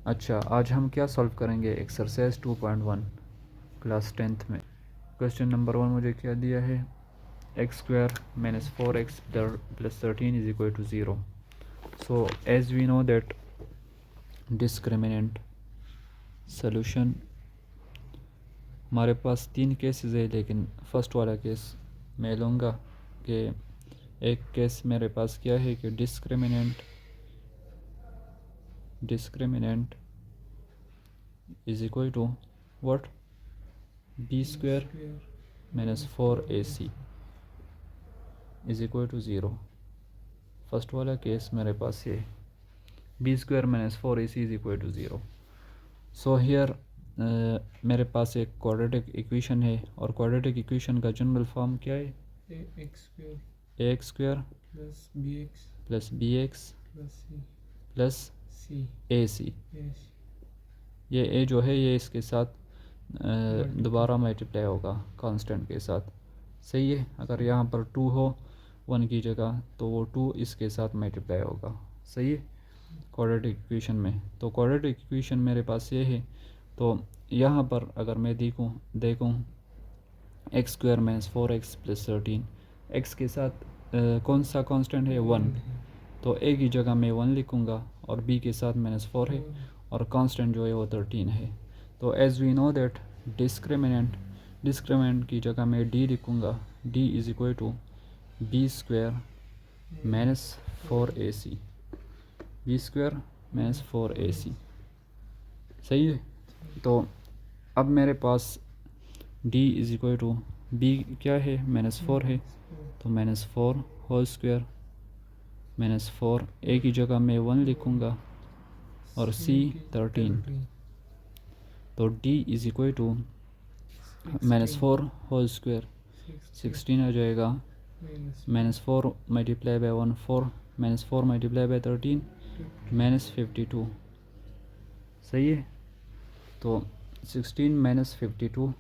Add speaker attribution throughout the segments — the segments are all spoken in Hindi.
Speaker 1: अच्छा, आज हम क्या सॉल्व करेंगे? एक्सरसाइज 2.1 क्लास 10th में। क्वेश्चन नंबर 1 मुझे क्या दिया है? X square minus 4x plus 13 is equal to 0. So as we know that discriminant solution, हमारे पास 3 केसेस है, लेकिन फर्स्ट वाला केस मैं लूँगा कि एक केस मेरे पास क्या है कि discriminant is equal to what? B square minus 4ac is equal to 0. First वाला केस मेरे पास ये B square minus 4ac is equal to 0. So here मेरे पास एक क्वाड्रेटिक इक्वेशन है, और क्वाड्रेटिक इक्वेशन का जनरल फॉर्म क्या है? A X square plus B X plus A C. ये ए जो है ये इसके साथ दोबारा मल्टीप्लाई होगा कांस्टेंट के साथ. सही है. अगर यहाँ पर 2 हो 1 की जगह तो वो 2 इसके साथ मल्टीप्लाई होगा. सही है क्वाड्रेटिक इक्वेशन में. तो क्वाड्रेटिक इक्वेशन मेरे पास ये है. तो यहाँ पर अगर मैं देखूँ x square minus 4x plus 13, x के साथ कौन सा कांस्टेंट है? 1. तो ए की जगह मैं 1 लिखूँगा और बी के साथ -4 है और कांस्टेंट जो है वो 13 है. तो as we know that discriminant की जगह मैं डी लिखूँगा. D is equal to B square minus 4ac. B square minus 4ac. सही है. तो अब मेरे पास D is equal to B क्या है? -4 है, तो -4 होल स्क्वायर -4. ए की जगह मैं 1 लिखूँगा और सी 13. तो D is equal to -4 whole square 16 हो जाएगा. -4 मल्टीप्लाई बाय 1 4, -4 मल्टीप्लाई बाय 13 -52. सही है. तो 16 -52,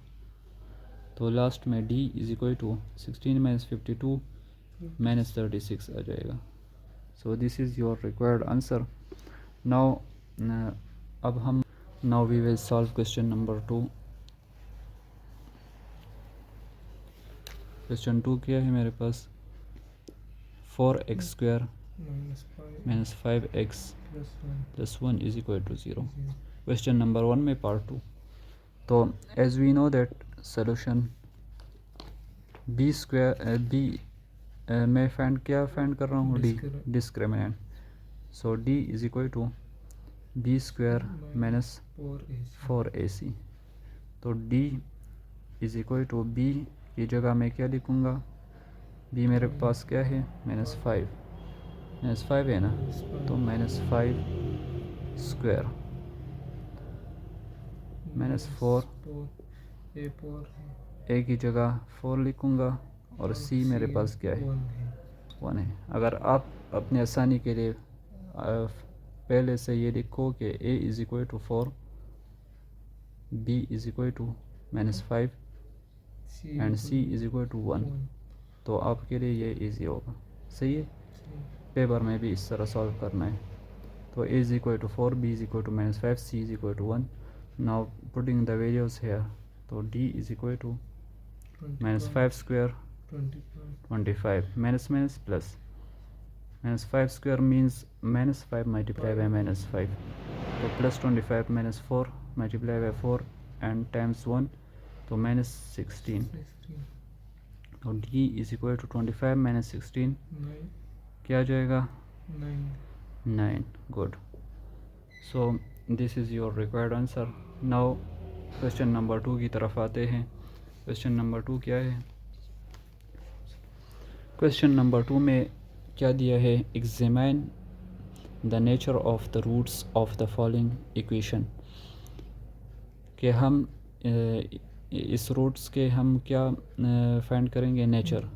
Speaker 1: तो लास्ट में d इज इक्वल टू 16 -52 -36 आ जाएगा. So this is your required answer. Now now we will solve question number 2. Question 2 क्या है मेरे पास? 4x square minus 5x plus 1 is equal to 0. Question number 1 में पार्ट 2. तो as we know that solution B square B मैं फाइंड कर रहा हूँ? D discriminant. So D is equal to B square minus 4ac. तो D is equal to B की जगह मैं क्या लिखूँगा? बी मेरे पास क्या है? -5 है ना, तो -5 स्क्वायर -4. ए की जगह 4 लिखूँगा और सी मेरे पास क्या है? 1 है. अगर आप अपनी आसानी के लिए पहले से ये लिखो कि a is equal to 4, b is equal to -5 and c is equal to 1, तो आपके लिए ये इजी होगा. सही है. पेपर में भी इस तरह सॉल्व करना है. तो a is equal to 4, b is equal to -5, c is equal to 1. Now putting the values here. तो d is equal to -5 square 25 minus plus. -5 square means -5 multiplied by -5. So plus 25 minus 4 multiplied by 4 and times 1, तो -16. तो d is equal to 25 minus 16 क्या आ जाएगा? 9. Good. So this is your required answer. Now question number 2 की तरफ आते हैं. क्वेश्चन नंबर 2 क्या है? क्वेश्चन नंबर 2 में क्या दिया है? Examine the nature of the roots of the following equation. कि हम इस रूट्स के हम क्या फाइंड करेंगे? नेचर.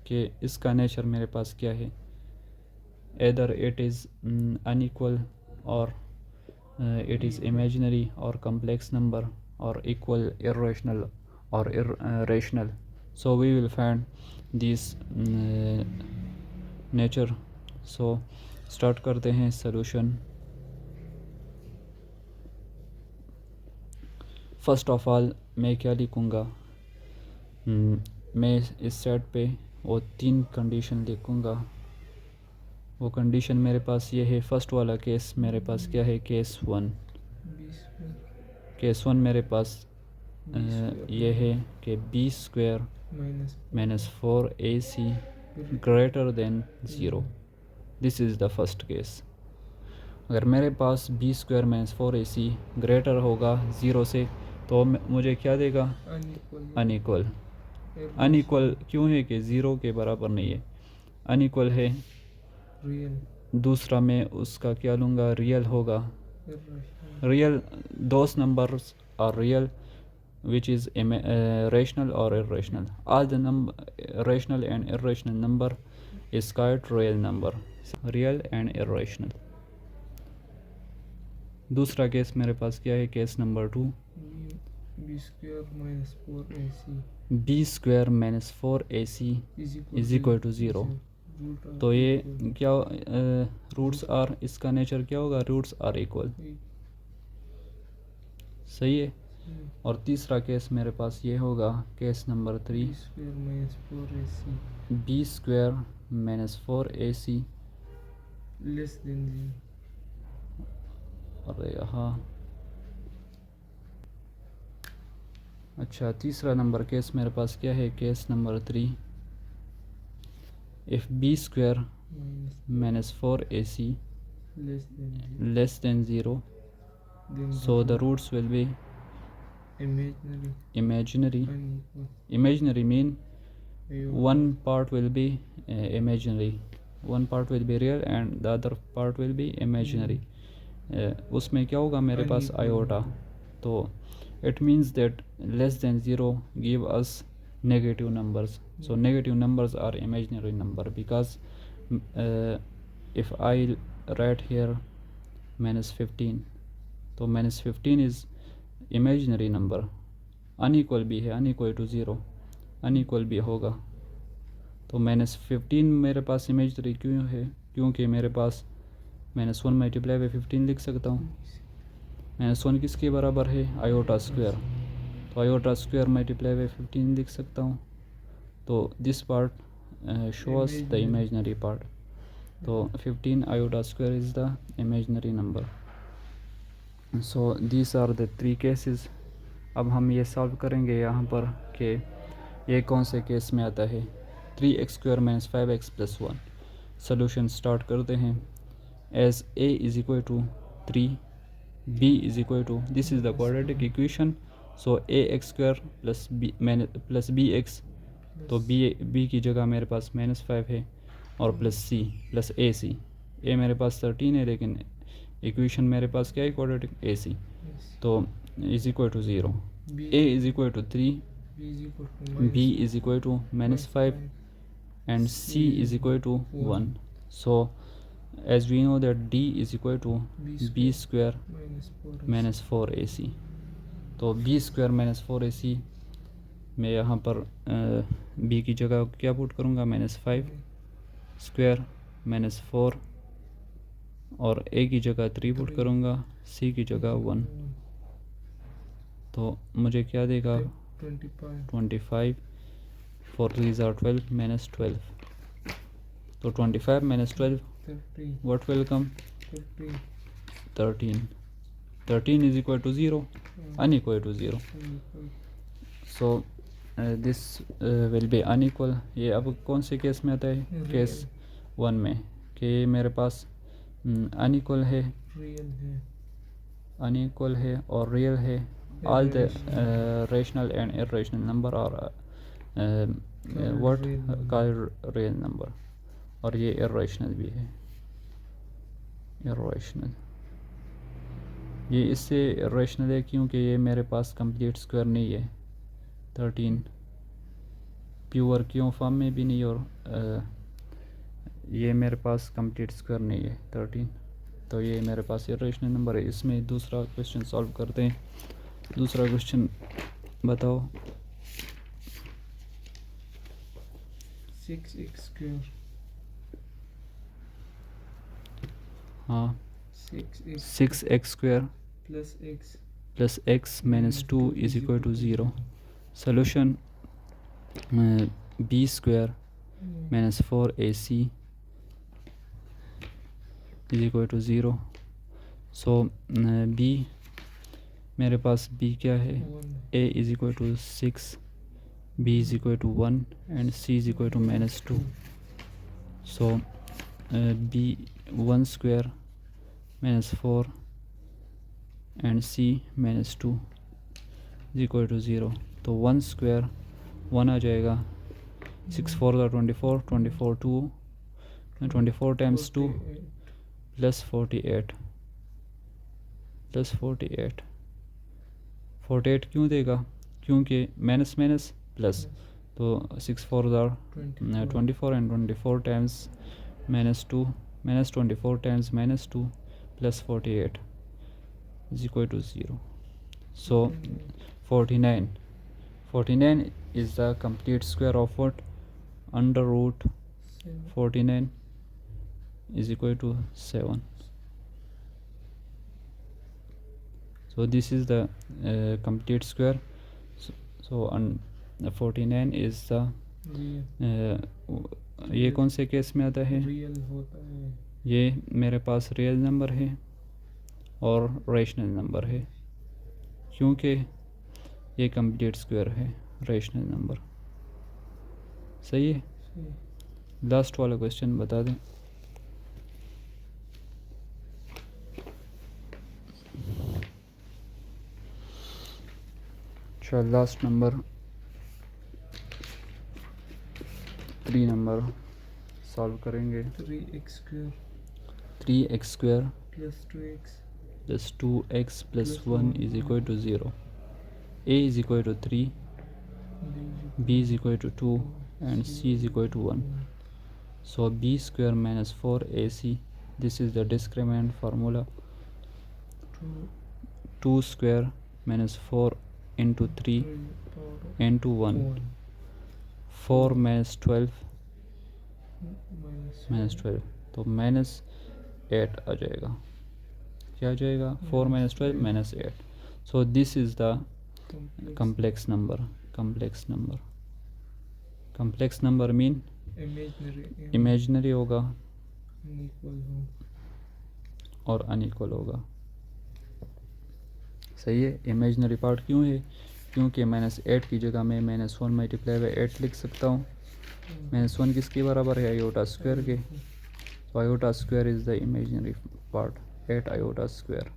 Speaker 1: कि इसका नेचर मेरे पास क्या है? एदर इट इज़ अनइक्वल और इट इज़ इमेजिनरी और कम्प्लेक्स नंबर और इक्वल, इरेशनल और irrational. So we will find these nature. So start करते हैं solution. फर्स्ट ऑफ ऑल मैं क्या लिखूँगा, मैं इस सेट पे वो 3 कंडीशन लिखूँगा। वो कंडीशन मेरे पास ये है, फर्स्ट वाला केस मेरे पास क्या है, केस 1। केस 1 मेरे पास ये है कि B square minus 4ac greater than 0। This is the first case. अगर मेरे पास B square minus 4ac greater होगा 0 से, तो मुझे क्या देगा, अनइक्वल। अनइक्वल क्यों है कि 0 के बराबर नहीं है, अनइक्वल है। दूसरा मैं उसका क्या लूँगा, रियल होगा। Real, those numbers are real which is rational or irrational. All the rational and irrational number is called real number, real and irrational. दूसरा केस मेरे पास क्या है, case number 2, B square minus 4ac is equal to 0। तो ये क्या, रूट्स आर, इसका नेचर क्या होगा, रूट्स आर इक्वल। सही है। और तीसरा केस मेरे पास ये होगा, case number 3, B square minus 4ac less than 0। अरे यहाँ, अच्छा तीसरा नंबर केस मेरे पास क्या है, case number 3, if B square minus 4ac less than 0, so the roots will be imaginary. Imaginary mean one part will be imaginary, one part will be real and the other part will be imaginary. उसमें क्या होगा मेरे पास, iota. तो it means that less than 0 give us negative numbers. So negative numbers are imaginary number, because if I write here minus 15, तो minus 15 is imaginary number. Unequal भी है, अनइक्वल टू 0, अनइक्वल भी होगा। तो माइनस 15 मेरे पास इमेजिनरी क्यों है, क्योंकि मेरे पास माइनस 1 मल्टीप्लाई बाई 15 लिख सकता हूँ। माइनस 1 किसके बराबर है, आयोटा स्क्वायर। तो आयोटा स्क्वायर मल्टीप्लाई बाई 15 लिख सकता हूँ। तो this part shows the imaginary part. तो 15 iota square is the imaginary number. So these are the 3 cases. अब हम ये सॉल्व करेंगे यहाँ पर कि ये कौन से केस में आता है। 3x square minus 5x plus 1। Solution start करते हैं। As a is equal to 3, b is equal to, this is the quadratic equation, so ax square plus bx, तो b की जगह मेरे पास -5 है, और plus c plus ac। a मेरे पास 13 है, लेकिन इक्वेशन मेरे पास क्या है, क्वाड्रेटिक ac, तो is equal to 0। a is equal to 3, b is equal to -5 and c is equal to 1. So as we know that d is equal to b square minus 4ac, तो b square minus 4ac मैं यहाँ पर b की जगह क्या पुट करूँगा, -5 स्क्वायर माइनस 4, और a की जगह 3 पुट करूँगा, c की जगह 1, तो मुझे क्या देगा, 25, 4 3 are 12 minus 12, तो 25 minus 12 what will come, 13 is equal to 0, unequal to 0, so this will be unequal। ये अब कौन से केस में आता है, केस 1 में, कि मेरे पास अनइक्वल है, अनइक्वल है और रियल है। All the rational and irrational number और व्हाट कॉल्ड रियल नंबर, और ये इरेशनल भी है, इरेशनल। ये इससे इरेशनल है क्योंकि ये मेरे पास कंप्लीट स्क्वायर नहीं है। 13 प्योर क्यों फॉर्म में भी नहीं, और ये मेरे पास कंप्लीट स्क्वायर नहीं है 13, तो ये मेरे पास इरेशनल नंबर है। इसमें दूसरा क्वेश्चन सॉल्व करते हैं। दूसरा क्वेश्चन बताओ।
Speaker 2: 6x स्क्वायर,
Speaker 1: हाँ
Speaker 2: 6x
Speaker 1: square
Speaker 2: plus x
Speaker 1: plus x minus 2 is equal to 0. Solution b square minus 4ac is equal to 0. So b मेरे पास b क्या है, a is equal to 6, b is equal to 1 and c is equal to minus 2. So b 1 square minus 4 and c minus 2 is equal to 0. तो 1 square 1 आ जाएगा, 6 4 का 24, 24 2 24 times 2 plus 48 plus 48 48 क्यों देगा, क्योंकि माइनस माइनस प्लस, तो 6 4 ज़ार 24 and 24 times minus 2 minus 24 times minus 2 plus 48 is equal to 0. So 49 is the complete square of what, under root 49 is equal to 7. So this is the complete square. So 49 is the ये कौन से केस में आता है, ये मेरे पास रियल नंबर है और रेशनल नंबर है, क्योंकि ये कंप्लीट स्क्वायर है, रेशनल नंबर। सही है। लास्ट वाला क्वेश्चन बता दें। अच्छा, लास्ट नंबर 3 नंबर सॉल्व करेंगे। 3x square plus 2x plus 1 is equal to 0. A is equal to 3, B is equal to 2 and C is equal to 1. So B square minus 4AC, this is the discriminant formula. 2 square minus 4 into 3 into 1. 4 minus 12 तो माइनस 8 आ जाएगा। क्या आ जाएगा, 4 minus 12 minus 8. So this is the complex number. Complex number mean imaginary होगा और अनइक्वल होगा। सही है। इमेजिनरी पार्ट क्यों है, क्योंकि -8 की जगह मैं -1 मल्टीप्लाई बाई 8 लिख सकता हूँ। -1 किसके बराबर है, आयोटा स्क्वायर के। तो iota square is the imaginary part, 8 iota square.